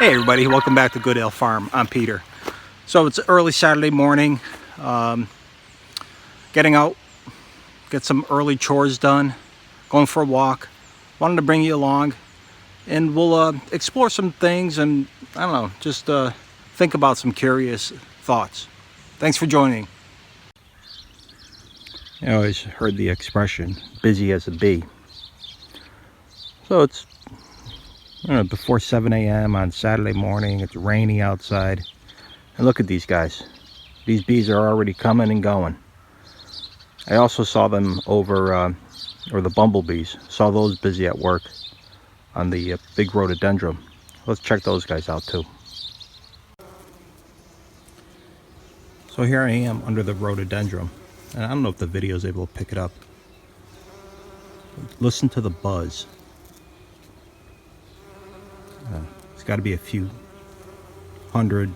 Hey everybody, welcome back to Goodale Farm. I'm Peter. So it's early Saturday morning, getting out, get some early chores done, going for a walk. Wanted to bring you along and we'll explore some things and I don't know, just think about some curious thoughts. Thanks for joining. I always heard the expression, busy as a bee. So it's before 7 a.m. on Saturday morning. It's rainy outside. And look at these guys. These bees are already coming and going. I also saw them over, or the bumblebees. Saw those busy at work on the big rhododendron. Let's check those guys out too. So here I am under the rhododendron. And I don't know if the video is able to pick it up. Listen to the buzz. It's got to be a few hundred,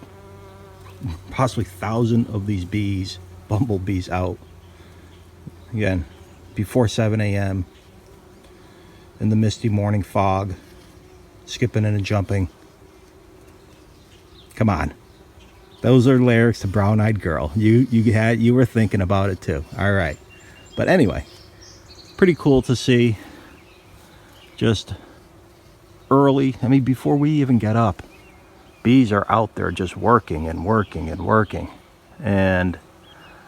possibly 1,000 of these bees, bumblebees out. Again, before 7 a.m. in the misty morning fog, skipping and jumping. Come on. Those are lyrics to Brown Eyed Girl. You were thinking about it too. All right. But anyway, pretty cool to see. Just early, I mean before we even get up, bees are out there just working and working and working. And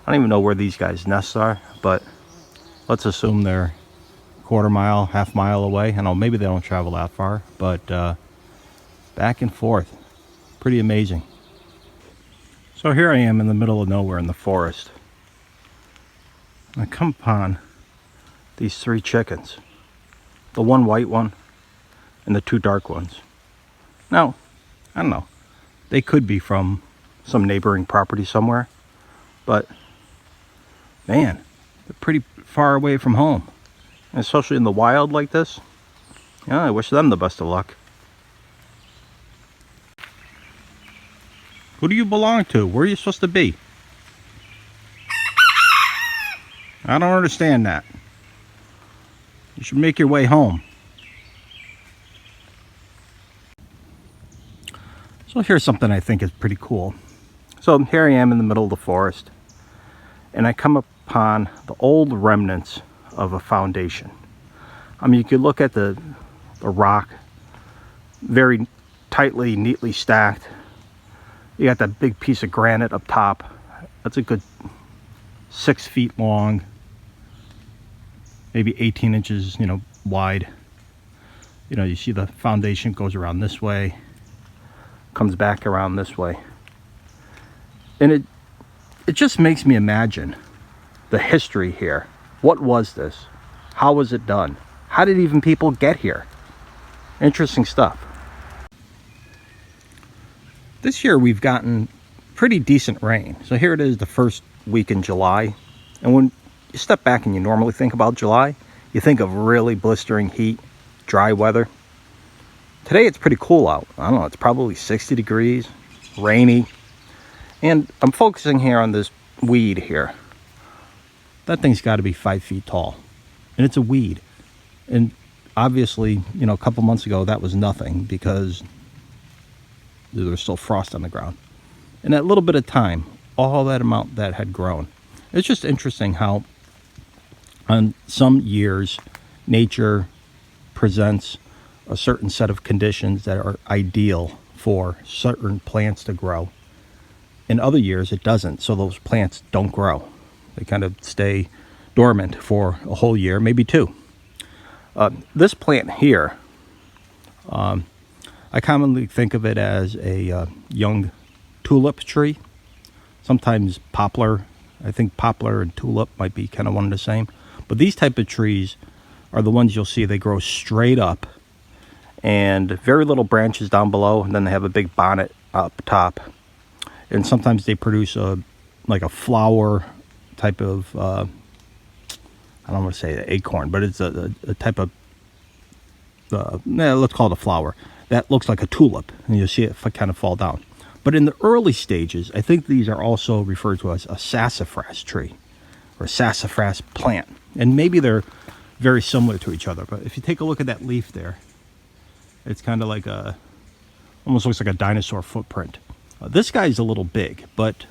I don't even know where these guys' nests are, but let's assume they're quarter mile, half mile away. I know maybe they don't travel that far, but back and forth. Pretty amazing. So here I am in the middle of nowhere in the forest. I come upon these 3 chickens. The one white one and the 2 dark ones. Now, I don't know. They could be from some neighboring property somewhere, but man, they're pretty far away from home, and especially in the wild like this. Yeah, I wish them the best of luck. Who do you belong to? Where are you supposed to be? I don't understand that. You should make your way home. So here's something I think is pretty cool. So here I am in the middle of the forest, and I come upon the old remnants of a foundation. I mean, you could look at the rock, very tightly, neatly stacked. You got that big piece of granite up top. That's a good 6 feet long, maybe 18 inches, wide. You see the foundation goes around this way, comes back around this way, and it just makes me imagine the history here. What was this? How was it done? How did even people get here? Interesting stuff. This year we've gotten pretty decent rain. So here it is, the first week in July, and when you step back and you normally think about July, you think of really blistering heat, dry weather. Today it's pretty cool out. I don't know, it's probably 60 degrees, rainy. And I'm focusing here on this weed here. That thing's got to be 5 feet tall. And it's a weed. And obviously, a couple months ago that was nothing because there was still frost on the ground. And that little bit of time, all that amount that had grown. It's just interesting how on some years nature presents a certain set of conditions that are ideal for certain plants to grow. In other years it doesn't, so those plants don't grow. They kind of stay dormant for a whole year, maybe 2. This plant here, I commonly think of it as a young tulip tree, sometimes poplar. I think poplar and tulip might be kind of one and the same, but these type of trees are the ones you'll see. They grow straight up and very little branches down below, and then they have a big bonnet up top, and sometimes they produce like a flower type of I don't want to say acorn, but it's a type of let's call it a flower that looks like a tulip, and you'll see it kind of fall down. But in the early stages, I think these are also referred to as a sassafras tree or sassafras plant, and maybe they're very similar to each other. But if you take a look at that leaf there, it's kind of like a Almost looks like a dinosaur footprint. This guy's a little big, but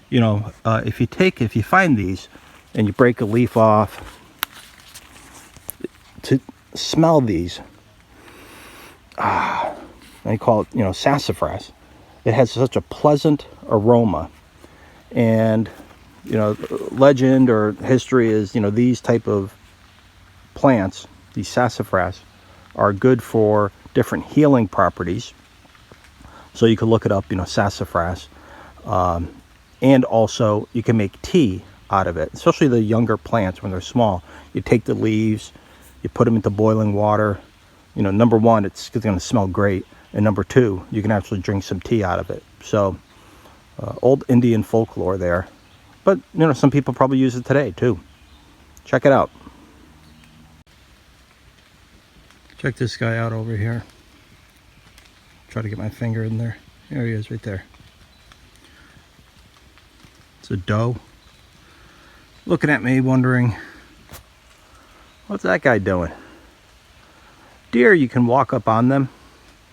you know, if you find these and you break a leaf off, to smell these, they call it, you know, sassafras. It has such a pleasant aroma, and you know, legend or history is, you know, these type of plants, these sassafras, are good for different healing properties. So you can look it up, you know, sassafras. And also you can make tea out of it, especially the younger plants when they're small. You take the leaves, you put them into boiling water. You know, number one, it's going to smell great. And number two, you can actually drink some tea out of it. So old Indian folklore there. But, you know, some people probably use it today too. Check it out. Check this guy out over here. Try to get my finger in there. There he is right there. It's a doe. Looking at me wondering, what's that guy doing? Deer, you can walk up on them,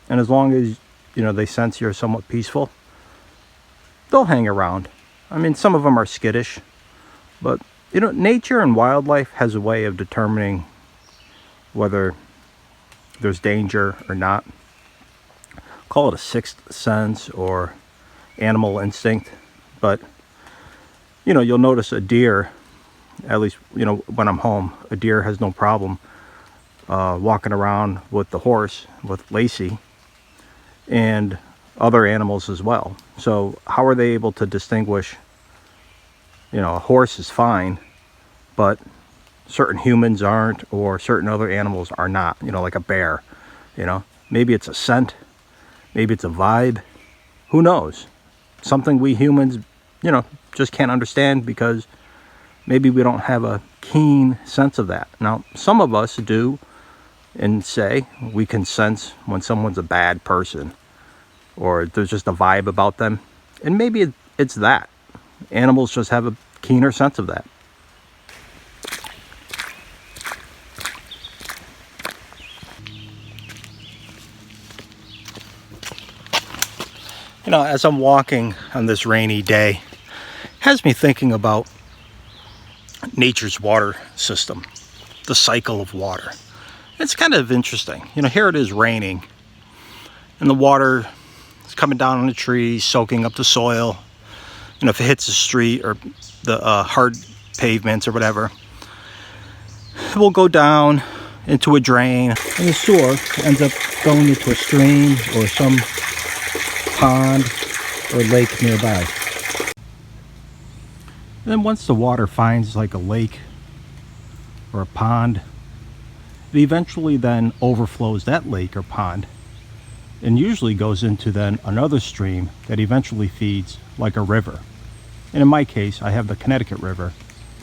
and as long as, you know, they sense you're somewhat peaceful, they'll hang around. I mean, some of them are skittish, but, you know, nature and wildlife has a way of determining whether there's danger or not. Call it a sixth sense or animal instinct, but, you know, you'll notice a deer, at least, you know, when I'm home, a deer has no problem walking around with the horse, with Lacey, and other animals as well. So how are they able to distinguish, you know, a horse is fine, but certain humans aren't, or certain other animals are not, you know, like a bear, you know? Maybe it's a scent, maybe it's a vibe, who knows? Something we humans, you know, just can't understand because maybe we don't have a keen sense of that. Now, some of us do, and say we can sense when someone's a bad person or there's just a vibe about them, and maybe it's that. Animals just have a keener sense of that. You know, as I'm walking on this rainy day, it has me thinking about nature's water system, the cycle of water. It's kind of interesting. You know, here it is raining, and the water is coming down on the trees, soaking up the soil. You know, if it hits the street or the hard pavements or whatever, it will go down into a drain, and the sewer ends up going into a stream or some pond or lake nearby. And then once the water finds like a lake or a pond, it eventually then overflows that lake or pond and usually goes into then another stream that eventually feeds like a river. And in my case, I have the Connecticut River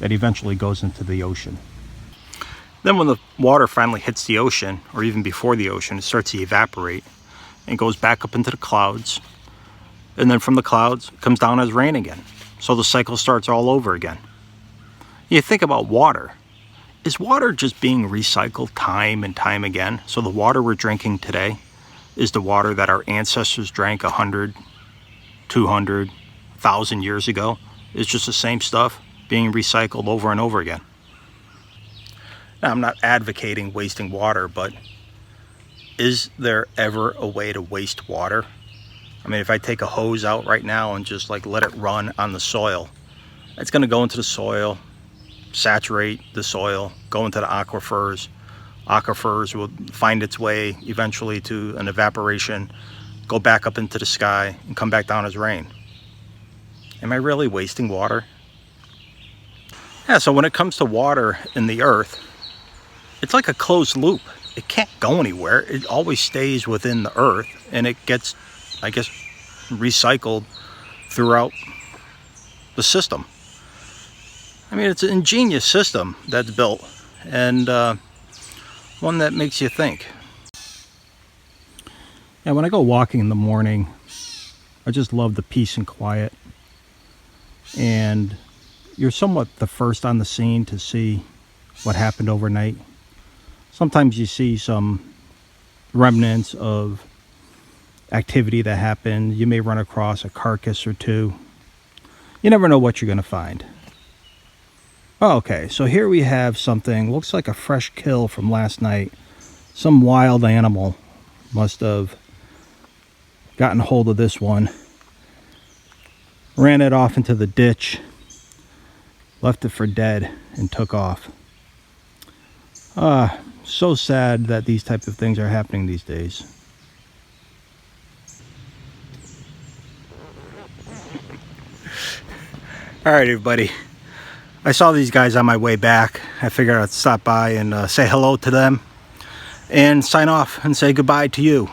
that eventually goes into the ocean. Then when the water finally hits the ocean, or even before the ocean, it starts to evaporate and goes back up into the clouds. And then from the clouds, it comes down as rain again. So the cycle starts all over again. You think about water. Is water just being recycled time and time again? So the water we're drinking today is the water that our ancestors drank 100, 200, 1,000 years ago. It's just the same stuff being recycled over and over again. Now, I'm not advocating wasting water, but is there ever a way to waste water? I mean, if I take a hose out right now and just like let it run on the soil, it's going to go into the soil, saturate the soil, go into the aquifers. Aquifers will find its way eventually to an evaporation, go back up into the sky, and come back down as rain. Am I really wasting water? Yeah, so when it comes to water in the earth, it's like a closed loop. It can't go anywhere. It always stays within the earth, and it gets, I guess, recycled throughout the system. I mean, it's an ingenious system that's built, and one that makes you think. Yeah, when I go walking in the morning, I just love the peace and quiet. And you're somewhat the first on the scene to see what happened overnight. Sometimes you see some remnants of activity that happened. You may run across a carcass or two. You never know what you're going to find. Oh, okay, so here we have something, looks like a fresh kill from last night. Some wild animal must have gotten hold of this one, ran it off into the ditch, left it for dead, and took off. So sad that these type of things are happening these days. All right, everybody. I saw these guys on my way back. I figured I'd stop by and say hello to them and sign off and say goodbye to you.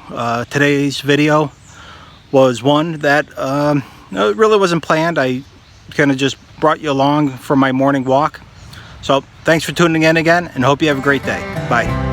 Today's video was one that it really wasn't planned. I kind of just brought you along for my morning walk. So thanks for tuning in again, and hope you have a great day. Bye.